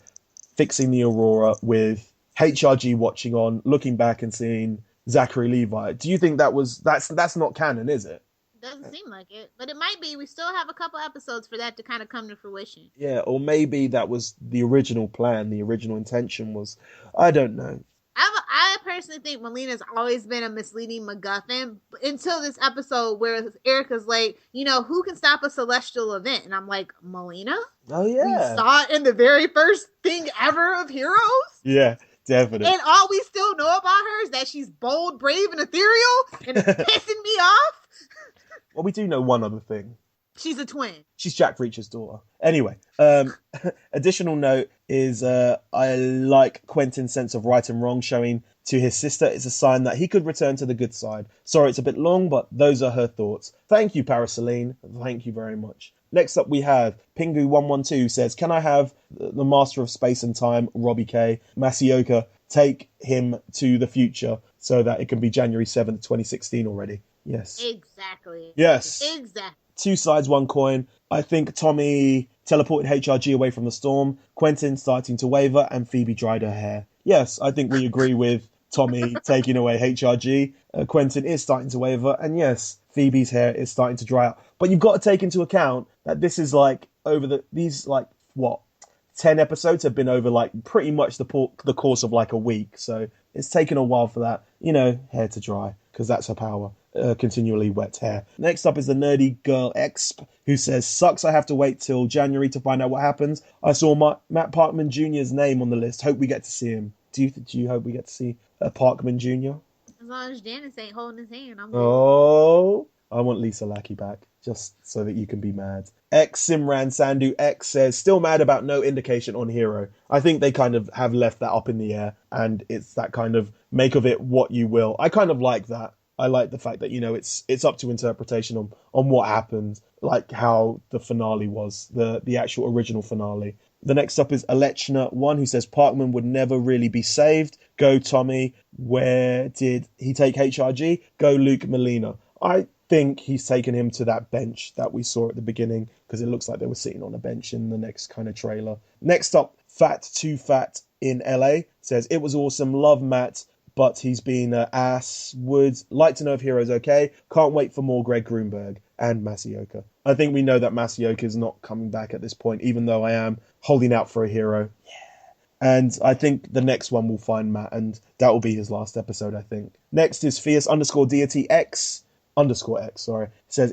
fixing the Aurora with HRG watching on, looking back and seeing Zachary Levi. Do you think that's not canon, is it? Doesn't seem like it, but it might be. We still have a couple episodes for that to kind of come to fruition. Yeah, or maybe that was the original plan, the original intention was. I don't know. I personally think Melina's always been a misleading MacGuffin until this episode where Erica's like, who can stop a celestial event? And I'm like, Melina? Oh, We yeah. saw it in the very first thing ever of Heroes? Yeah, definitely. And all we still know about her is that she's bold, brave, and ethereal, and it's pissing me off. Well, we do know one other thing. She's a twin. She's Jack Reacher's daughter. Anyway, additional note is I like Quentin's sense of right and wrong showing to his sister. It's a sign that he could return to the good side. Sorry, it's a bit long, but those are her thoughts. Thank you, Paraceline. Thank you very much. Next up, we have Pingu112 says, can I have the Master of Space and Time, Robbie K, Masioka, take him to the future so that it can be January 7th, 2016 already? Yes. Exactly. Yes. Exactly. Two sides, one coin. I think Tommy teleported HRG away from the storm, Quentin starting to waver, and Phoebe dried her hair. Yes, I think we agree with Tommy taking away HRG. Quentin is starting to waver, and yes, Phoebe's hair is starting to dry out. But you've got to take into account that this is like these 10 episodes have been over like pretty much the course of like a week. So it's taken a while for that, hair to dry, because that's her power. Continually wet hair. Next up is the nerdy girl Exp, who says, sucks I have to wait till January to find out what happens. I saw Matt Parkman Jr.'s name on the list. Hope we get to see him. Do you hope we get to see Parkman Jr.? As long as Janice ain't holding his hand, I'm good. Oh, I want Lisa Lackey back, just so that you can be mad. X Simran Sandhu X says, still mad about no indication on Hero. I think they kind of have left that up in the air, and it's that kind of make of it what you will. I kind of like that. I like the fact that, it's up to interpretation on what happened, like how the finale was, the actual original finale. The next up is Alechna1, who says Parkman would never really be saved. Go Tommy. Where did he take HRG? Go Luke Molina. I think he's taken him to that bench that we saw at the beginning, because it looks like they were sitting on a bench in the next kind of trailer. Next up, Fat Too Fat in LA says, it was awesome. Love Matt, but he's been an ass. Would like to know if Hero's okay. Can't wait for more Greg Grunberg and Masioka. I think we know that Masioka is not coming back at this point, even though I am holding out for a Hero. Yeah. And I think the next one will find Matt, and that will be his last episode, I think. Next is Fierce_Deity X. Sorry. Says,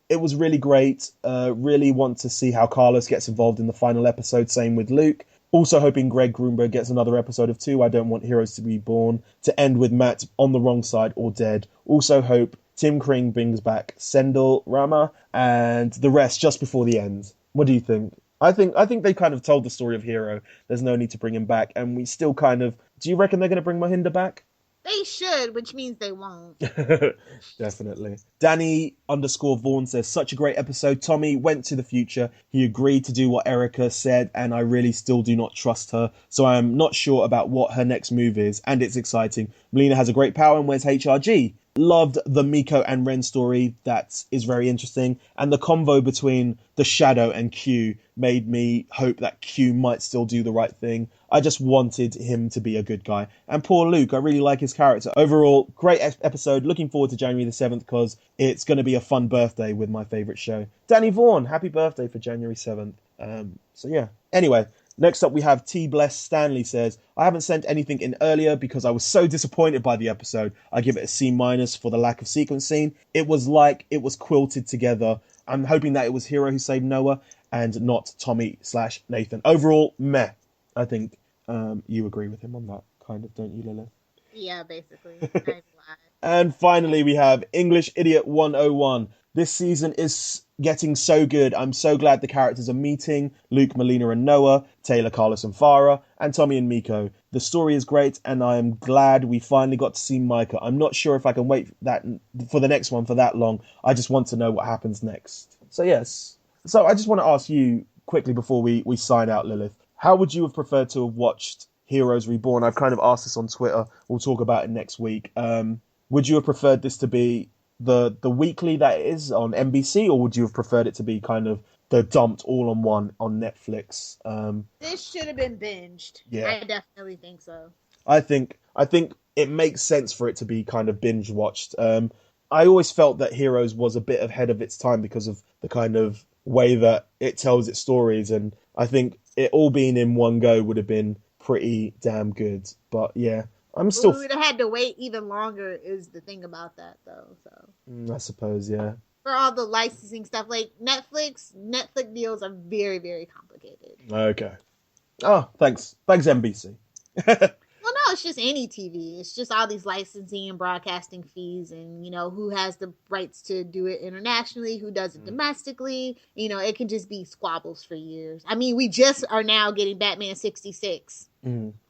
it was really great. Really want to see how Carlos gets involved in the final episode. Same with Luke. Also hoping Greg Grunberg gets another episode of 2. I don't want Heroes to be Born to end with Matt on the wrong side or dead. Also hope Tim Kring brings back Sendel Rama and the rest just before the end. What do you think? I think they kind of told the story of Hero. There's no need to bring him back, and we still kind of... Do you reckon they're going to bring Mahinda back? They should, which means they won't. Definitely. Danny_Vaughan says, such a great episode. Tommy went to the future. He agreed to do what Erica said, and I really still do not trust her. So I am not sure about what her next move is, and it's exciting. Melina has a great power, and where's HRG? Loved the Miko and Ren story. That is very interesting. And the convo between the Shadow and Q made me hope that Q might still do the right thing. I just wanted him to be a good guy. And poor Luke, I really like his character. Overall, great episode. Looking forward to January the 7th because it's going to be a fun birthday with my favourite show. Danny Vaughan, happy birthday for January 7th. So yeah. Anyway, next up we have T. Bless Stanley says, I haven't sent anything in earlier because I was so disappointed by the episode. I give it a C- for the lack of sequencing. It was like it was quilted together. I'm hoping that it was Hero who saved Noah and not Tommy/Nathan. Overall, meh. I think you agree with him on that, kind of, don't you, Lilith? Yeah, basically. I'm glad. And finally, we have English Idiot 101. This season is getting so good. I'm so glad the characters are meeting. Luke, Melina and Noah, Taylor, Carlos and Farah, and Tommy and Miko. The story is great, and I am glad we finally got to see Micah. I'm not sure if I can wait for the next one for that long. I just want to know what happens next. So yes. So I just want to ask you quickly before we sign out, Lilith. How would you have preferred to have watched Heroes Reborn? I've kind of asked this on Twitter. We'll talk about it next week. Would you have preferred this to be the weekly that it is on NBC, or would you have preferred it to be kind of the dumped all on one on Netflix? This should have been binged. Yeah. I definitely think so. I think it makes sense for it to be kind of binge watched. I always felt that Heroes was a bit ahead of its time because of the kind of way that it tells its stories, and I think it all being in one go would have been pretty damn good. But yeah, I'm still... We would have had to wait even longer is the thing about that, though. So I suppose, yeah. For all the licensing stuff, like Netflix deals are very, very complicated. Okay. Oh, thanks NBC. Well, no, it's just any TV. It's just all these licensing and broadcasting fees, and who has the rights to do it internationally, who does it domestically. It can just be squabbles for years. I mean, we just are now getting Batman 66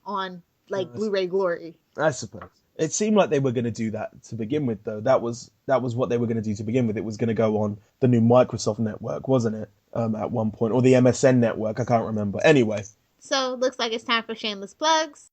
on Blu-ray Glory. I suppose it seemed like they were going to do that to begin with, though. That was what they were going to do to begin with. It was going to go on the new Microsoft network, wasn't it? At one point, or the MSN network. I can't remember. Anyway. So looks like it's time for shameless plugs.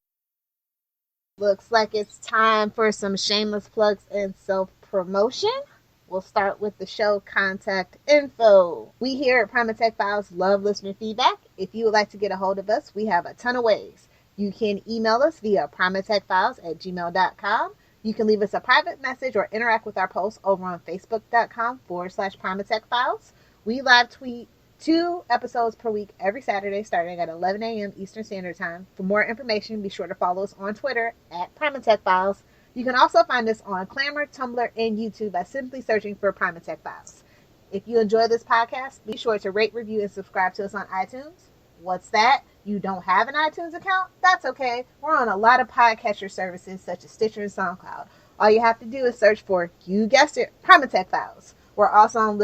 Looks like it's time for some shameless plugs and self-promotion. We'll start with the show contact info. We here at Primatech Files love listener feedback. If you would like to get a hold of us, we have a ton of ways. You can email us via primatechfiles@gmail.com. You can leave us a private message or interact with our posts over on facebook.com/primatechfiles. We live tweet 2 episodes per week every Saturday starting at 11 a.m. Eastern Standard Time. For more information, be sure to follow us on Twitter at Primatech Files. You can also find us on Clamor, Tumblr, and YouTube by simply searching for Primatech Files. If you enjoy this podcast, be sure to rate, review, and subscribe to us on iTunes. What's that? You don't have an iTunes account? That's okay. We're on a lot of podcatcher services such as Stitcher and SoundCloud. All you have to do is search for, you guessed it, Primatech Files. We're also on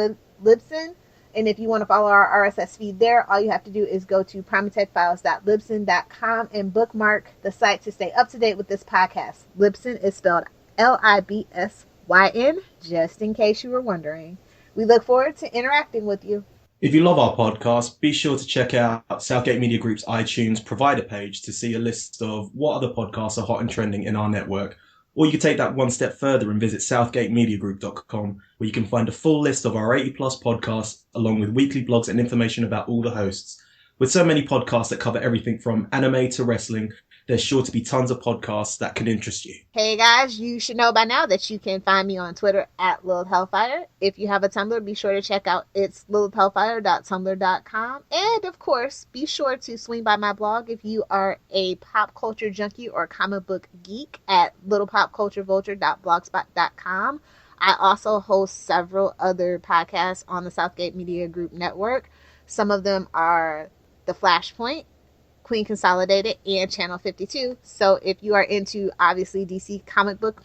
Libsyn. And if you want to follow our RSS feed there, all you have to do is go to primatechfiles.libsyn.com and bookmark the site to stay up to date with this podcast. Libsyn is spelled Libsyn, just in case you were wondering. We look forward to interacting with you. If you love our podcast, be sure to check out Southgate Media Group's iTunes provider page to see a list of what other podcasts are hot and trending in our network. Or you can take that one step further and visit southgatemediagroup.com, where you can find a full list of our 80-plus podcasts, along with weekly blogs and information about all the hosts. With so many podcasts that cover everything from anime to wrestling, there's sure to be tons of podcasts that can interest you. Hey guys, you should know by now that you can find me on Twitter at Lilith Hellfire. If you have a Tumblr, be sure to check out it's lilithhellfire.tumblr.com. And of course, be sure to swing by my blog if you are a pop culture junkie or comic book geek at littlepopculturevulture.blogspot.com. I also host several other podcasts on the Southgate Media Group network. Some of them are The Flashpoint, Queen Consolidated, and Channel 52. So if you are into, obviously, DC comic book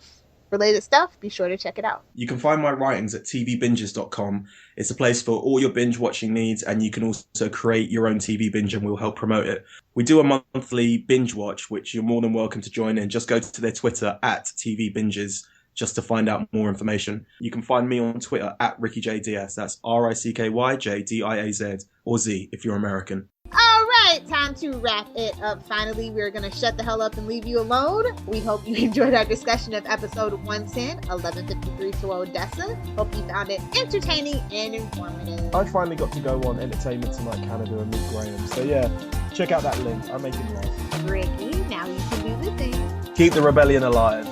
related stuff, be sure to check it out. You can find my writings at tvbinges.com. It's a place for all your binge watching needs, and you can also create your own TV binge and we'll help promote it. We do a monthly binge watch, which you're more than welcome to join in. Just go to their Twitter at tvbinges just to find out more information. You can find me on Twitter at RickyJDiaz. That's RICKYJDIAZ, or Z if you're American. All right, time to wrap it up. Finally, we're going to shut the hell up and leave you alone. We hope you enjoyed our discussion of episode 110, 1153 to Odessa. Hope you found it entertaining and informative. I finally got to go on Entertainment Tonight Canada and meet Graham. So yeah, check out that link. I make him laugh. Ricky, now you can do the thing. Keep the rebellion alive.